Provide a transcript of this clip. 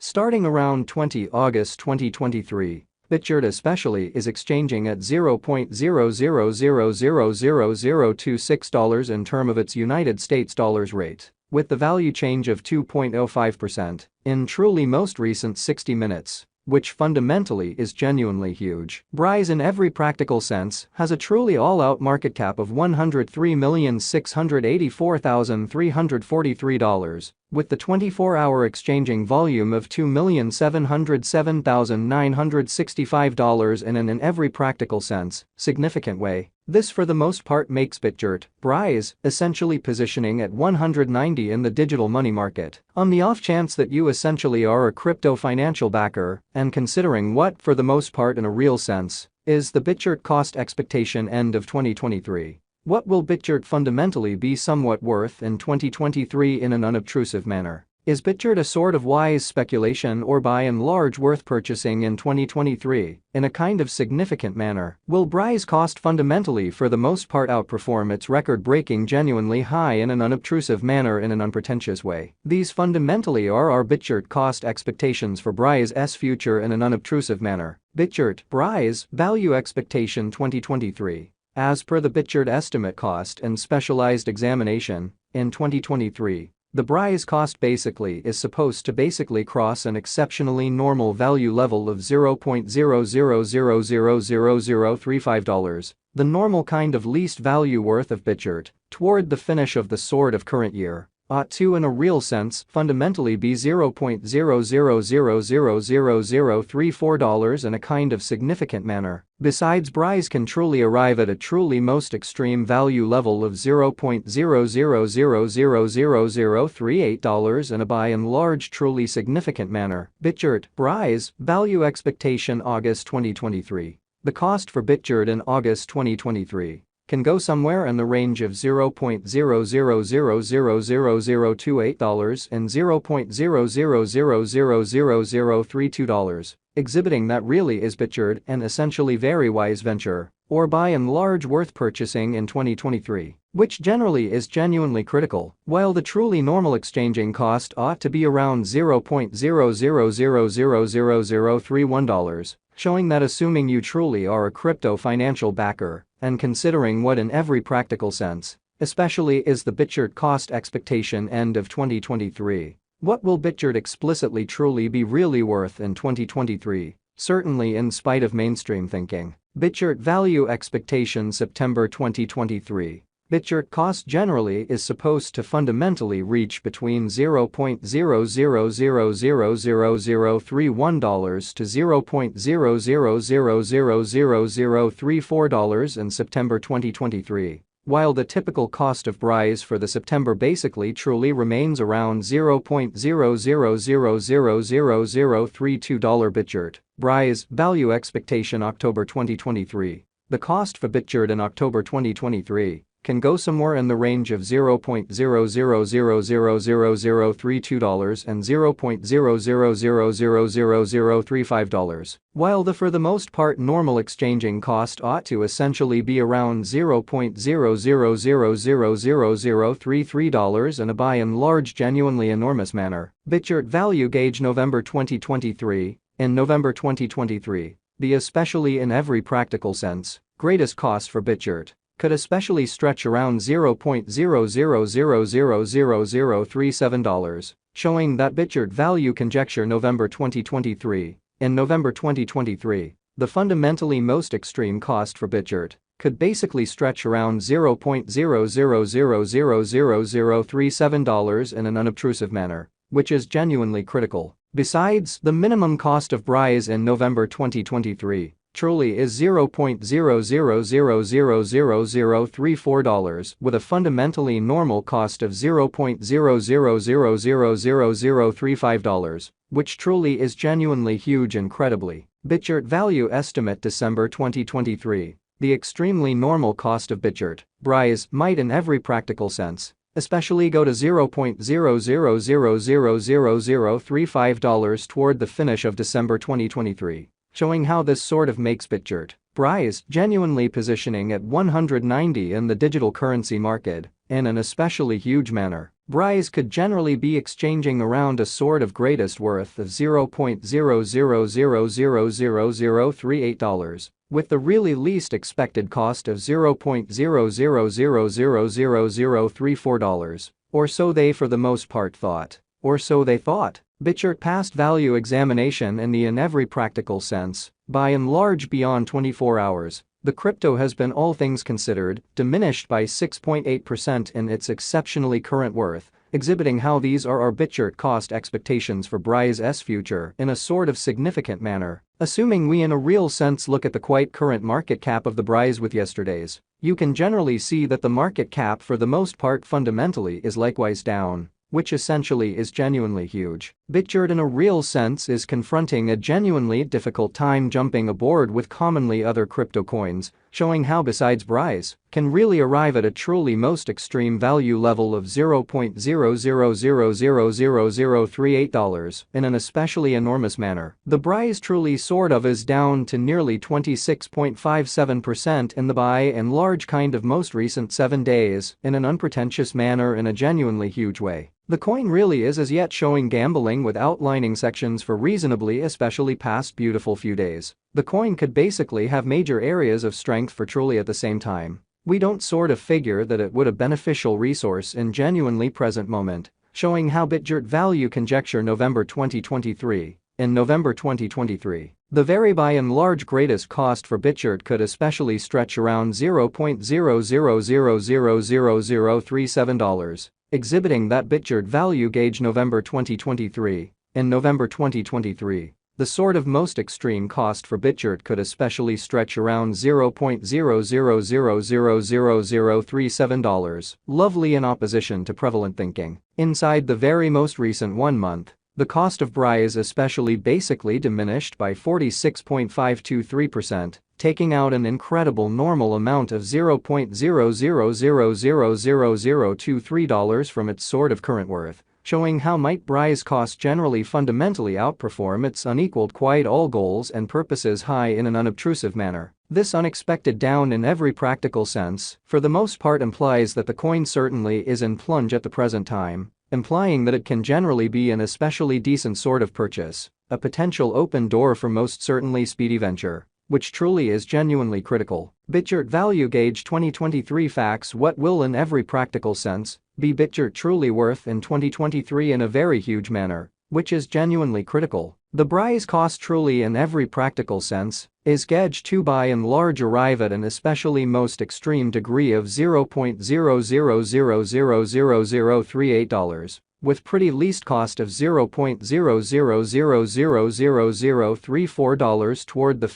Starting around August 20, 2023, Bitgert especially is exchanging at $0.00000026 in term of its United States dollars rate, with the value change of 2.05% in truly most recent 60 minutes, which fundamentally is genuinely huge. Brise in every practical sense has a truly all-out market cap of $103,684,343, with the 24-hour exchanging volume of $2,707,965 in an in every practical sense, significant way. This for the most part makes Bitgert, Brise, essentially positioning at 190 in the digital money market. On the off chance that you essentially are a crypto financial backer, and considering what, for the most part in a real sense, is the Bitgert cost expectation end of 2023. What will Bitgert fundamentally be somewhat worth in 2023 in an unobtrusive manner? Is Bitgert a sort of wise speculation or by and large worth purchasing in 2023 in a kind of significant manner? Will Brise cost fundamentally for the most part outperform its record-breaking genuinely high in an unobtrusive manner in an unpretentious way? These fundamentally are our Bitgert cost expectations for Brise's future in an unobtrusive manner. Bitgert, Brise, value expectation 2023. As per the Bitgert estimate cost and specialized examination, in 2023, the Brise cost is supposed to cross an exceptionally normal value level of $0.00000035, the normal kind of least value worth of Bitgert, toward the finish of the sort of current year, ought to in a real sense fundamentally be $0.00000034 in a kind of significant manner. Besides, Brise can truly arrive at a truly most extreme value level of $0.00000038 in a by and large truly significant manner. Bitgert, Brise, value expectation August 2023. The cost for Bitgert in August 2023 can go somewhere in the range of $0.00000028 and $0.00000032, exhibiting that really is Bitgert an essentially very wise venture, or by and large worth purchasing in 2023, which generally is genuinely critical, while the truly normal exchanging cost ought to be around $0.00000031, showing that assuming you truly are a crypto financial backer, and considering what in every practical sense, especially is the Bitgert cost expectation end of 2023. What will Bitgert explicitly truly be really worth in 2023, certainly in spite of mainstream thinking? Bitgert value expectation September 2023. Bitgert cost generally is supposed to fundamentally reach between $0.00000031 to $0.00000034 in September 2023, while the typical cost of Brise for the September truly remains around $0.00000032. Bitgert, Brise, value expectation October 2023. The cost for Bitgert in October 2023 can go somewhere in the range of $0.00000032 and $0.00000035, while the for the most part normal exchanging cost ought to essentially be around $0.00000033 in a by and large genuinely enormous manner. Bitgert value gauge November 2023. In November 2023, the especially in every practical sense greatest cost for Bitgert could especially stretch around $0.00000037, showing that Bitgert value conjecture November 2023. In November 2023, the fundamentally most extreme cost for Bitgert could stretch around $0.00000037 in an unobtrusive manner, which is genuinely critical. Besides, the minimum cost of Brise in November 2023 truly is $0.00000034 with a fundamentally normal cost of $0.00000035, which truly is genuinely huge incredibly. Bitgert value estimate December 2023. The extremely normal cost of Bitgert, Brise, might in every practical sense especially go to $0.00000035 toward the finish of December 2023. Showing how this sort of makes Bitgert, Brise, genuinely positioning at 190 in the digital currency market, in an especially huge manner. Brise could generally be exchanging around a sort of greatest worth of $0.00000038, with the really least expected cost of $0.00000034, or so they for the most part thought. Or so they thought. Bitgert passed value examination in every practical sense, by and large beyond 24 hours. The crypto has been, all things considered, diminished by 6.8% in its exceptionally current worth, exhibiting how these are our Bitgert cost expectations for Brise's future in a sort of significant manner. Assuming we in a real sense look at the quite current market cap of the Brise with yesterday's, you can generally see that the market cap for the most part fundamentally is likewise down, which essentially is genuinely huge. Bitgert in a real sense is confronting a genuinely difficult time jumping aboard with commonly other crypto coins, showing how besides Brise, can really arrive at a truly most extreme value level of $0.00000038 in an especially enormous manner. The Brise truly sort of is down to nearly 26.57% in the by and large kind of most recent 7 days in an unpretentious manner in a genuinely huge way. The coin really is as yet showing gambling with outlining sections for reasonably especially past beautiful few days. The coin could basically have major areas of strength for truly at the same time. We don't sort of figure that it would a beneficial resource in genuinely present moment, showing how Bitgert value conjecture November 2023. In November 2023, the very by and large greatest cost for Bitgert could especially stretch around $0.00000037, exhibiting that Bitgert value gauge November 2023. In November 2023, the sort of most extreme cost for Bitgert could especially stretch around $0.00000037, lovely in opposition to prevalent thinking. Inside the very most recent 1 month, the cost of Brise especially basically diminished by 46.523%, taking out an incredible normal amount of $0.00000023 from its sort of current worth, showing how might Brise cost generally fundamentally outperform its unequaled quite all goals and purposes high in an unobtrusive manner. This unexpected down in every practical sense, for the most part implies that the coin certainly is in plunge at the present time, implying that it can generally be an especially decent sort of purchase, a potential open door for most certainly speedy venture, which truly is genuinely critical. Bitgert value gauge 2023 facts. What will in every practical sense be Bitgert truly worth in 2023 in a very huge manner, which is genuinely critical? The Brise cost truly in every practical sense is gauged to by and large arrive at an especially most extreme degree of $0.00000038, with pretty least cost of $0.00000034 toward the